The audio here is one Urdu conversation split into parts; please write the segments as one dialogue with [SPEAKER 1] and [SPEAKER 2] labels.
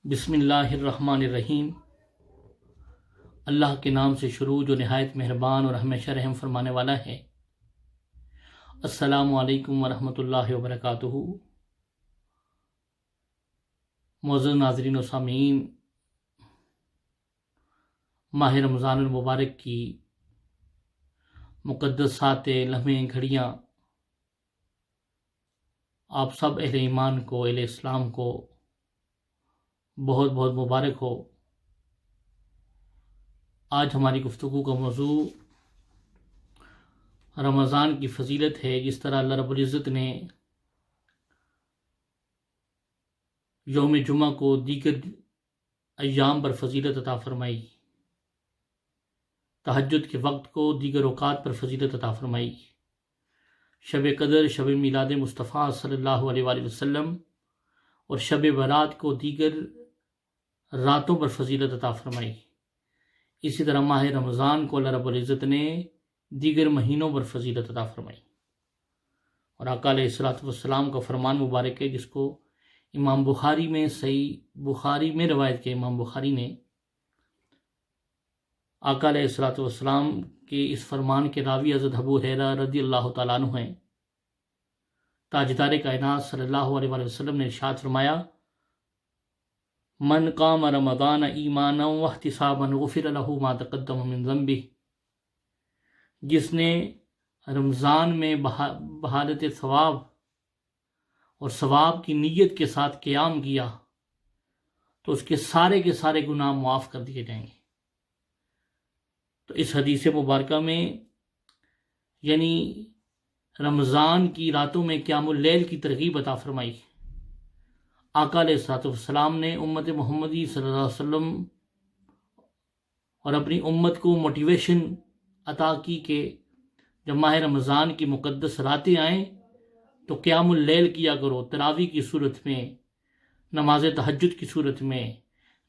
[SPEAKER 1] بسم اللہ الرحمن الرحیم۔ اللہ کے نام سے شروع جو نہایت مہربان اور ہمیشہ رحم فرمانے والا ہے۔ السلام علیکم ورحمۃ اللہ وبرکاتہ۔ معزز ناظرین و سامعین، ماہ رمضان المبارک کی مقدس ساتیں، لمحے، گھڑیاں آپ سب اہل ایمان کو، اہل اسلام کو بہت بہت مبارک ہو۔ آج ہماری گفتگو کا موضوع رمضان کی فضیلت ہے۔ جس طرح اللہ رب العزت نے یوم جمعہ کو دیگر ایام پر فضیلت عطا فرمائی، تہجد کے وقت کو دیگر اوقات پر فضیلت عطا فرمائی، شب قدر، شب میلاد مصطفیٰ صلی اللہ علیہ وآلہ وسلم اور شب برات کو دیگر راتوں پر فضیلت عطا فرمائی، اسی طرح ماہ رمضان کو اللہ رب العزت نے دیگر مہینوں پر فضیلت عطا فرمائی۔ اور آقا علیہ الصلوۃ والسلام کا فرمان مبارک ہے، جس کو امام بخاری میں، صحیح بخاری میں روایت کیا، امام بخاری نے آقا علیہ الصلوۃ والسلام کے اس فرمان کے راوی حضرت ابو ہریرہ رضی اللہ تعالیٰ عنہ ہیں۔ تاجدار کائنات صلی اللہ علیہ وآلہ وسلم نے ارشاد فرمایا، من قام رمضان ایمانا واحتسابا غفر له ما تقدم من ذنبہ، جس نے رمضان میں بحالت ثواب اور ثواب کی نیت کے ساتھ قیام کیا تو اس کے سارے گناہ معاف کر دیے جائیں گے۔ تو اس حدیث مبارکہ میں یعنی رمضان کی راتوں میں قیام اللیل کی ترغیب عطا فرمائی۔ آقا علیہ الصلوۃ والسلام نے امت محمدی صلی اللہ علیہ وسلم اور اپنی امت کو موٹیویشن عطا کی کہ جب ماہ رمضان کی مقدس راتیں آئیں تو قیام اللیل کیا کرو، تراویح کی صورت میں، نماز تہجد کی صورت میں،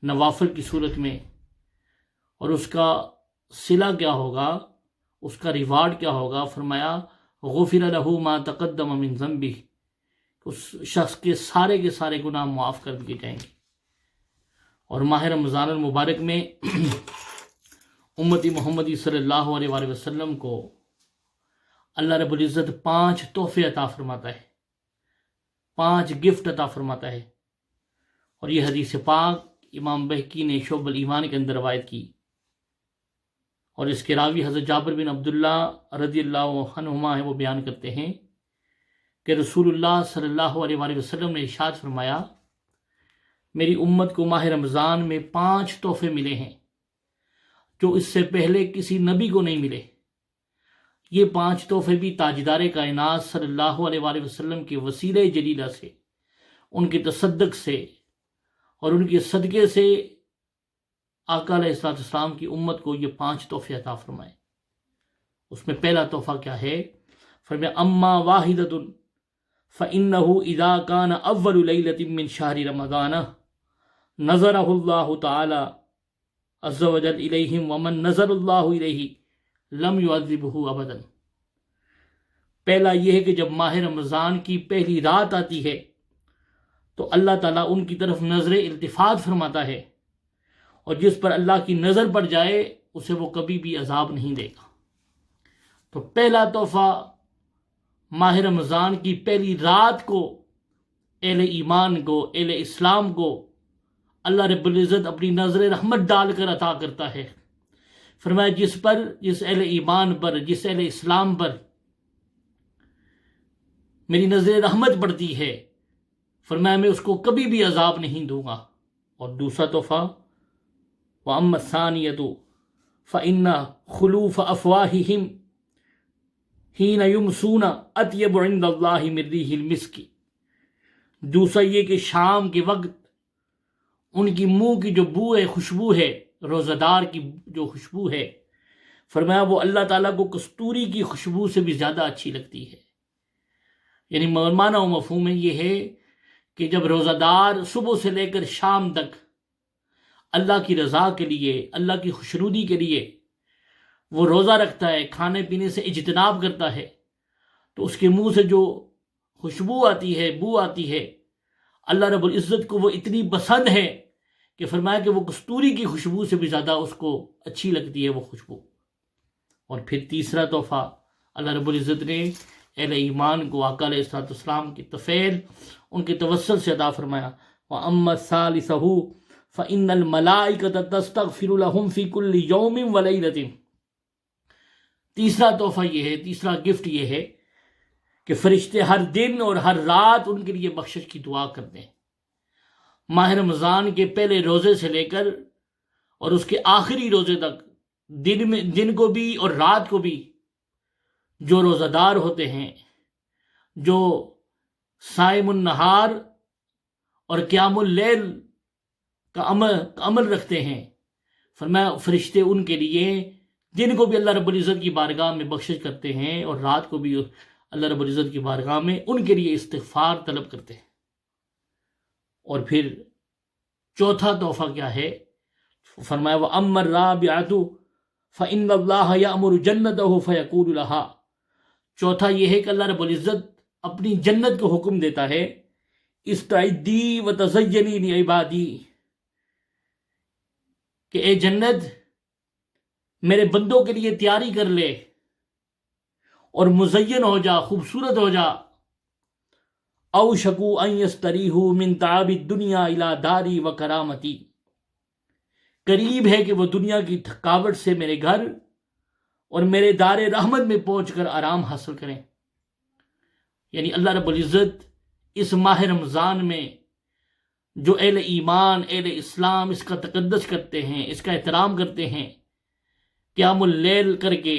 [SPEAKER 1] نوافل کی صورت میں۔ اور اس کا صلہ کیا ہوگا، اس کا ریوارڈ کیا ہوگا؟ فرمایا غفر لہ ما تقدم من ذنبہ، اس شخص کے سارے گناہ معاف کر دیے جائیں گے۔ اور ماہ رمضان المبارک میں امتی محمدی صلی اللہ علیہ وآلہ وسلم کو اللہ رب العزت 5 تحفے عطا فرماتا ہے، 5 گفٹ عطا فرماتا ہے۔ اور یہ حدیث پاک امام بہقی نے شعب الایمان کے اندر روایت کی، اور اس کے راوی حضرت جابر بن عبداللہ رضی اللہ عنہما ہیں۔ وہ بیان کرتے ہیں کہ رسول اللہ صلی اللہ علیہ وآلہ وسلم نے ارشاد فرمایا، میری امت کو ماہ رمضان میں 5 تحفے ملے ہیں جو اس سے پہلے کسی نبی کو نہیں ملے۔ یہ 5 تحفے بھی تاجدار کائنات صلی اللہ علیہ وآلہ وسلم کے وسیلہ جلیلہ سے، ان کے تصدق سے اور ان کے صدقے سے آقا علیہ السلام کی امت کو یہ 5 تحفے عطا فرمائے۔ اس میں پہلا تحفہ کیا ہے؟ فرمایا اما واحدۃ فإنه إذا كان أول ليلة من شهر رمضان نظره الله تعالى عز وجل إليهم ومن نظر الله إليه لم يعذبه أبدا۔ پہلا یہ ہے کہ جب ماہ رمضان کی پہلی رات آتی ہے تو اللہ تعالیٰ ان کی طرف نظر التفات فرماتا ہے، اور جس پر اللہ کی نظر پڑ جائے اسے وہ کبھی بھی عذاب نہیں دے گا۔ تو پہلا تحفہ ماہ رمضان کی پہلی رات کو اہل ایمان کو، اہل اسلام کو اللہ رب العزت اپنی نظر رحمت ڈال کر عطا کرتا ہے۔ فرمایا جس اہل ایمان پر، جس اہل اسلام پر میری نظر رحمت پڑتی ہے، فرمایا میں اس کو کبھی بھی عذاب نہیں دوں گا۔ اور دوسرا تحفہ وَأَمَّا الثَّانِيَةُ فَإِنَّ خُلُوفَ أَفْوَاهِهِمْ حِينَ يُمْسُونَ أَطْيَبُ عِندَ اللَّهِ مِن رِيحِ الْمِسْكِ۔ دوسرا یہ کہ شام کے وقت ان کی منہ کی جو بو ہے، خوشبو ہے، روزہ دار کی جو خوشبو ہے، فرمایا وہ اللہ تعالیٰ کو کستوری کی خوشبو سے بھی زیادہ اچھی لگتی ہے۔ یعنی معنی و مفہوم میں یہ ہے کہ جب روزہ دار صبح سے لے کر شام تک اللہ کی رضا کے لیے، اللہ کی خوشنودی کے لیے وہ روزہ رکھتا ہے، کھانے پینے سے اجتناب کرتا ہے، تو اس کے منہ سے جو خوشبو آتی ہے، بو آتی ہے، اللہ رب العزت کو وہ اتنی پسند ہے کہ فرمایا کہ وہ کستوری کی خوشبو سے بھی زیادہ اس کو اچھی لگتی ہے وہ خوشبو۔ اور پھر تیسرا تحفہ اللہ رب العزت نے اہل ایمان کو آقا علیہ الصلوۃ والسلام کی طفیل ان کے توسل سے عطا فرمایا، وَأَمَّا الثَّالِثُ فَإِنَّ الْمَلَائِكَةَ تَسْتَغْفِرُ لَهُمْ فِي كُلِّ يَوْمٍ وَلَيْلَةٍ۔ تیسرا تحفہ یہ ہے، تیسرا گفٹ یہ ہے کہ فرشتے ہر دن اور ہر رات ان کے لیے بخشش کی دعا کرتے ہیں۔ ماہ رمضان کے پہلے روزے سے لے کر اور اس کے آخری روزے تک، دن کو بھی اور رات کو بھی جو روزہ دار ہوتے ہیں، جو صائم النہار اور قیام اللیل کا عمل رکھتے ہیں، فرمایا فرشتے ان کے لیے دن کو بھی اللہ رب العزت کی بارگاہ میں بخشش کرتے ہیں اور رات کو بھی اللہ رب العزت کی بارگاہ میں ان کے لیے استغفار طلب کرتے ہیں۔ اور پھر چوتھا تحفہ کیا ہے؟ فرمایا وَأَمَّا الرَّابِعَةُ فَإِنَّ اللَّهَ يَأْمُرُ جَنَّتَهُ فَيَقُولُ لَهَا۔ چوتھا یہ ہے کہ اللہ رب العزت اپنی جنت کو حکم دیتا ہے، استعدی وتزینی لعبادی، کہ اے جنت میرے بندوں کے لیے تیاری کر لے اور مزین ہو جا، خوبصورت ہو جا۔ اوشکوا ان یستریحوا من تعاب الدنیا الی داری و کرامتی، قریب ہے کہ وہ دنیا کی تھکاوٹ سے میرے گھر اور میرے دار رحمت میں پہنچ کر آرام حاصل کریں۔ یعنی اللہ رب العزت اس ماہ رمضان میں جو اہل ایمان، اہل اسلام اس کا تقدس کرتے ہیں، اس کا احترام کرتے ہیں، قیام اللیل کر کے،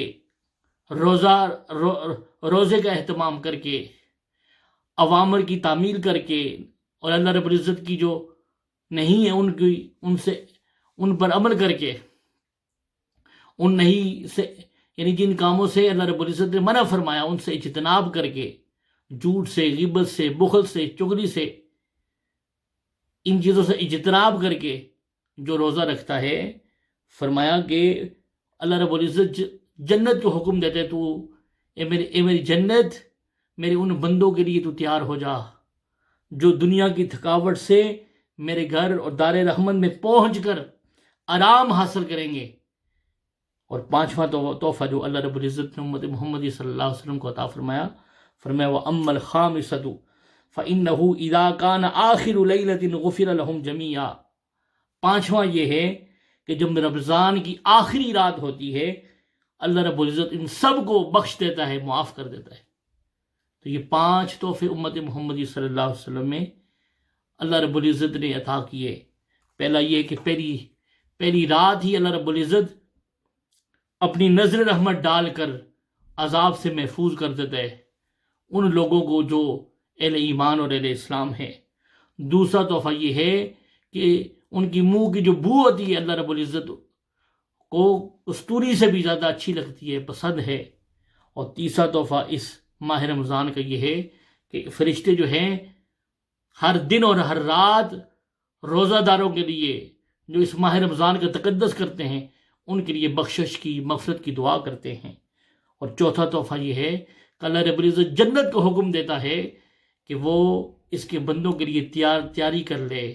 [SPEAKER 1] روزے کا اہتمام کر کے، اوامر کی تعمیل کر کے، اور اللہ رب العزت کی جو نہیں ہے ان پر عمل کر کے، ان نہیں سے یعنی جن کاموں سے اللہ رب العزت نے منع فرمایا ان سے اجتناب کر کے، جھوٹ سے، غیبت سے، بخل سے، چغلی سے، ان چیزوں سے اجتناب کر کے جو روزہ رکھتا ہے، فرمایا کہ اللہ رب العزت جنت کو حکم دیتے، تو اے میری جنت میرے ان بندوں کے لیے تو تیار ہو جا جو دنیا کی تھکاوٹ سے میرے گھر اور دار رحمت میں پہنچ کر آرام حاصل کریں گے۔ اور پانچواں تحفہ جو اللہ رب العزت نے امت محمدی صلی اللہ علیہ وسلم کو عطا فرمایا، وَأَمَّا الْخَامِسَةُ فَإِنَّهُ إِذَا كَانَ آخِرُ لَيْلَةٍ غُفِرَ لَهُمْ جَمِيعًا۔ پانچواں یہ ہے کہ جب رمضان کی آخری رات ہوتی ہے، اللہ رب العزت ان سب کو بخش دیتا ہے، معاف کر دیتا ہے۔ تو یہ 5 تحفے امت محمدی صلی اللہ علیہ وسلم میں اللہ رب العزت نے عطا کیے۔ پہلا یہ کہ پہلی رات ہی اللہ رب العزت اپنی نظر رحمت ڈال کر عذاب سے محفوظ کر دیتا ہے ان لوگوں کو جو اہل ایمان اور اہل اسلام ہے۔ دوسرا تحفہ یہ ہے کہ ان کی منہ کی جو بو ہوتی ہے اللہ رب العزت کو کستوری سے بھی زیادہ اچھی لگتی ہے، پسند ہے۔ اور تیسرا تحفہ اس ماہ رمضان کا یہ ہے کہ فرشتے جو ہیں ہر دن اور ہر رات روزہ داروں کے لیے جو اس ماہ رمضان کا تقدس کرتے ہیں ان کے لیے بخشش کی، مغفرت کی دعا کرتے ہیں۔ اور چوتھا تحفہ یہ ہے کہ اللہ رب العزت جنت کو حکم دیتا ہے کہ وہ اس کے بندوں کے لیے تیاری کر لے،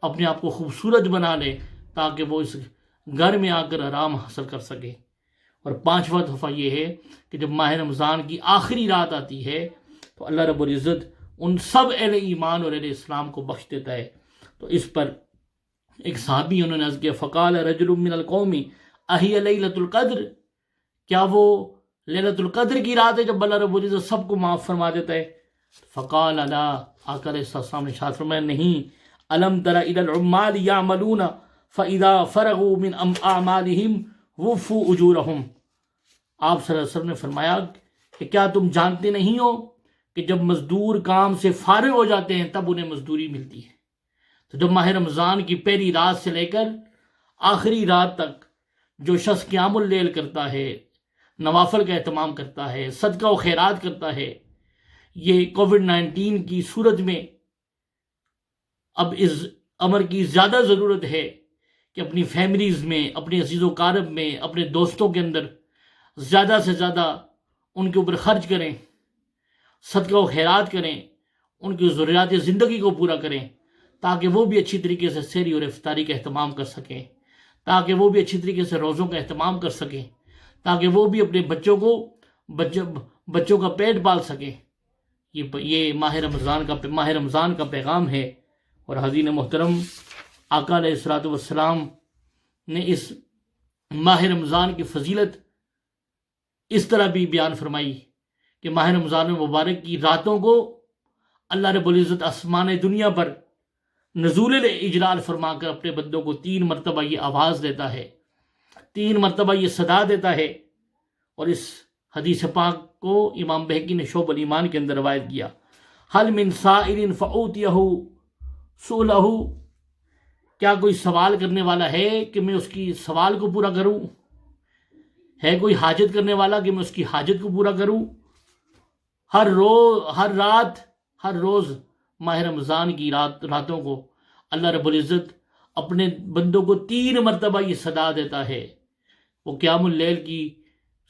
[SPEAKER 1] اپنے آپ کو خوبصورت بنا لے تاکہ وہ اس گھر میں آ کر آرام حاصل کر سکے۔ اور پانچواں تحفہ یہ ہے کہ جب ماہ رمضان کی آخری رات آتی ہے تو اللہ رب العزت ان سب اہل ایمان اور اہل اسلام کو بخش دیتا ہے۔ تو اس پر ایک صحابی انہوں نے عرض کیا، فقال رجل من القوم اہی لیلۃ القدر، کیا وہ لیلۃ القدر کی رات ہے جب اللہ رب العزت سب کو معاف فرما دیتا ہے؟ فقال لا، آقا علیہ السلام نے ارشاد فرمایا نہیں، الم تر الی العمال یعملون فاذا فرغوا من اعمالهم وفوا اجورهم۔ آپ صلی اللہ علیہ وسلم نے فرمایا کہ کیا تم جانتے نہیں ہو کہ جب مزدور کام سے فارغ ہو جاتے ہیں تب انہیں مزدوری ملتی ہے۔ تو جب ماہ رمضان کی پہلی رات سے لے کر آخری رات تک جو شخص قیام اللیل کرتا ہے، نوافل کا اہتمام کرتا ہے، صدقہ و خیرات کرتا ہے، یہ کووڈ-19 کی صورت میں اب اس امر کی زیادہ ضرورت ہے کہ اپنی فیملیز میں، اپنے عزیز و اقارب میں، اپنے دوستوں کے اندر زیادہ سے زیادہ ان کے اوپر خرچ کریں، صدقہ و خیرات کریں، ان کی ضروریات زندگی کو پورا کریں تاکہ وہ بھی اچھی طریقے سے سحری اور افطاری کا اہتمام کر سکیں، تاکہ وہ بھی اچھی طریقے سے روزوں کا اہتمام کر سکیں، تاکہ وہ بھی اپنے بچوں کا پیٹ پال سکیں۔ یہ ماہ رمضان کا پیغام ہے۔ اور حضرین محترم، آقا علیہ الصلوۃ والسلام نے اس ماہ رمضان کی فضیلت اس طرح بھی بیان فرمائی کہ ماہ رمضان مبارک کی راتوں کو اللہ رب العزت آسمان دنیا پر نزول اجلال فرما کر اپنے بندوں کو 3 مرتبہ یہ آواز دیتا ہے، 3 مرتبہ یہ صدا دیتا ہے۔ اور اس حدیث پاک کو امام بہقی نے شعب الایمان کے اندر روایت کیا، حل من سائل فأوتیہ سؤلہ، کیا کوئی سوال کرنے والا ہے کہ میں اس کی سوال کو پورا کروں؟ ہے کوئی حاجت کرنے والا کہ میں اس کی حاجت کو پورا کروں؟ ہر روز ماہ رمضان کی راتوں کو اللہ رب العزت اپنے بندوں کو 3 مرتبہ یہ صدا دیتا ہے۔ وہ قیام اللیل کی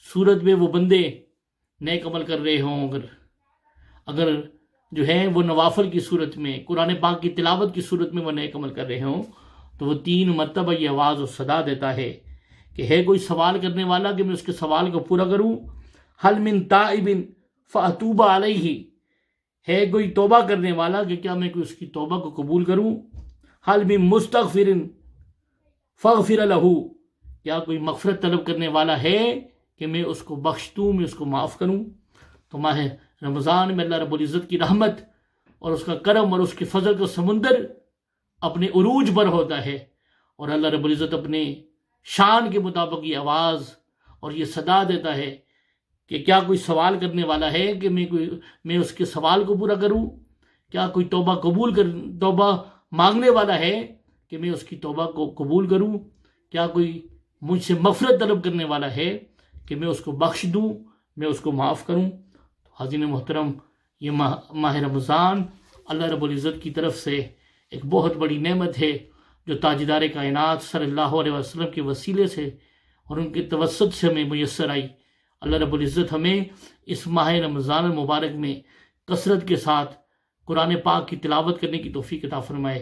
[SPEAKER 1] صورت میں وہ بندے نیک عمل کر رہے ہوں، اگر جو ہے وہ نوافل کی صورت میں، قرآن پاک کی تلاوت کی صورت میں وہ نیک عمل کر رہے ہوں، تو وہ 3 مرتبہ یہ آواز و صدا دیتا ہے کہ ہے کوئی سوال کرنے والا کہ میں اس کے سوال کو پورا کروں؟ حل من تائب فأتوب علیہ، ہے کوئی توبہ کرنے والا کہ کیا میں اس کی توبہ کو قبول کروں؟ حل من مستغفر فاغفر لہ، کیا کوئی مغفرت طلب کرنے والا ہے کہ میں اس کو بخش دوں، میں اس کو معاف کروں؟ تو ماہ رمضان میں اللہ رب العزت کی رحمت اور اس کا کرم اور اس کے فضل کا سمندر اپنے عروج پر ہوتا ہے، اور اللہ رب العزت اپنے شان کے مطابق یہ آواز اور یہ صدا دیتا ہے کہ کیا کوئی سوال کرنے والا ہے کہ میں اس کے سوال کو پورا کروں؟ کیا کوئی توبہ مانگنے والا ہے کہ میں اس کی توبہ کو قبول کروں؟ کیا کوئی مجھ سے مغفرت طلب کرنے والا ہے کہ میں اس کو بخش دوں، میں اس کو معاف کروں؟ تو حاضرین محترم، یہ ماہ رمضان اللہ رب العزت کی طرف سے ایک بہت بڑی نعمت ہے جو تاجدار کائنات صلی اللہ علیہ وسلم کے وسیلے سے اور ان کے توسط سے ہمیں میسر آئی۔ اللہ رب العزت ہمیں اس ماہ رمضان المبارک میں کثرت کے ساتھ قرآن پاک کی تلاوت کرنے کی توفیق عطا فرمائے،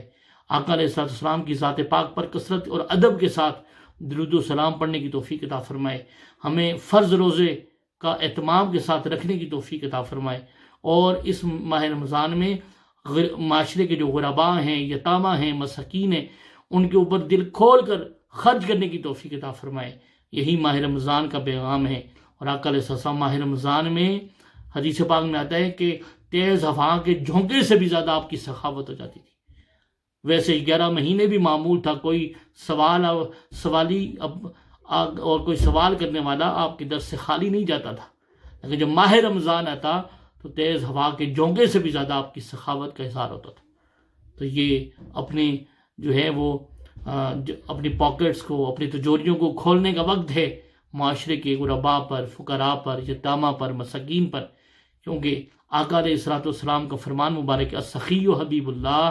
[SPEAKER 1] آقا علیہ السلام کی ذات پاک پر کثرت اور ادب کے ساتھ درود و سلام پڑھنے کی توفیق عطا فرمائے، ہمیں فرض روزے کا اہتمام کے ساتھ رکھنے کی توفیق عطا فرمائے، اور اس ماہ رمضان میں معاشرے کے جو غرباء ہیں، یتامہ ہیں، مساکین ہیں، ان کے اوپر دل کھول کر خرچ کرنے کی توفیق عطا فرمائے۔ یہی ماہ رمضان کا پیغام ہے۔ اور آقا علیہ السلام ماہ رمضان میں حدیث پاک میں آتا ہے کہ تیز ہوا کے جھونکے سے بھی زیادہ آپ کی سخاوت ہو جاتی تھی۔ ویسے 11 مہینے بھی معمول تھا، کوئی سوالی اور کوئی سوال کرنے والا آپ کے در سے خالی نہیں جاتا تھا، لیکن جب ماہ رمضان آتا تو تیز ہوا کے جھونکے سے بھی زیادہ آپ کی سخاوت کا اظہار ہوتا تھا۔ تو یہ اپنے جو ہے وہ اپنی پاکٹس کو، اپنی تجوریوں کو کھولنے کا وقت ہے معاشرے کے غرباء پر، فقراء پر، یتامہ پر، مساکین پر، کیونکہ آقا علیہ السلام کا فرمان مبارک السخی حبیب اللہ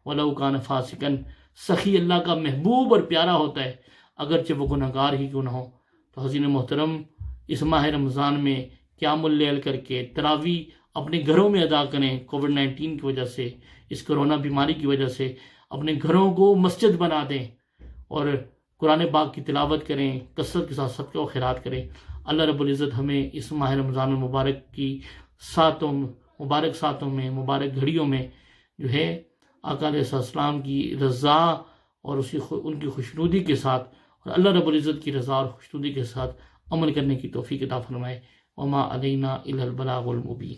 [SPEAKER 1] ولو کان فاسقا، سخی اللہ کا محبوب اور پیارا ہوتا ہے اگرچہ وہ گناہگار ہی کیوں نہ ہو۔ تو حضرین محترم، اس ماہ رمضان میں قیام اللیل کر کے تراویح اپنے گھروں میں ادا کریں۔ کووڈ-19 کی وجہ سے، اس کرونا بیماری کی وجہ سے اپنے گھروں کو مسجد بنا دیں اور قرآن پاک کی تلاوت کریں، کثرت کے ساتھ صدقہ و خیرات کریں۔ اللہ رب العزت ہمیں اس ماہ رمضان المبارک کی مبارک ساتوں میں، مبارک گھڑیوں میں جو ہے آقا علیہ السلام کی رضا اور ان کی خوشنودی کے ساتھ، اور اللہ رب العزت کی رضا اور خوشنودی کے ساتھ عمل کرنے کی توفیق عطا فرمائے۔ وما علینا الا البلاغ المبین۔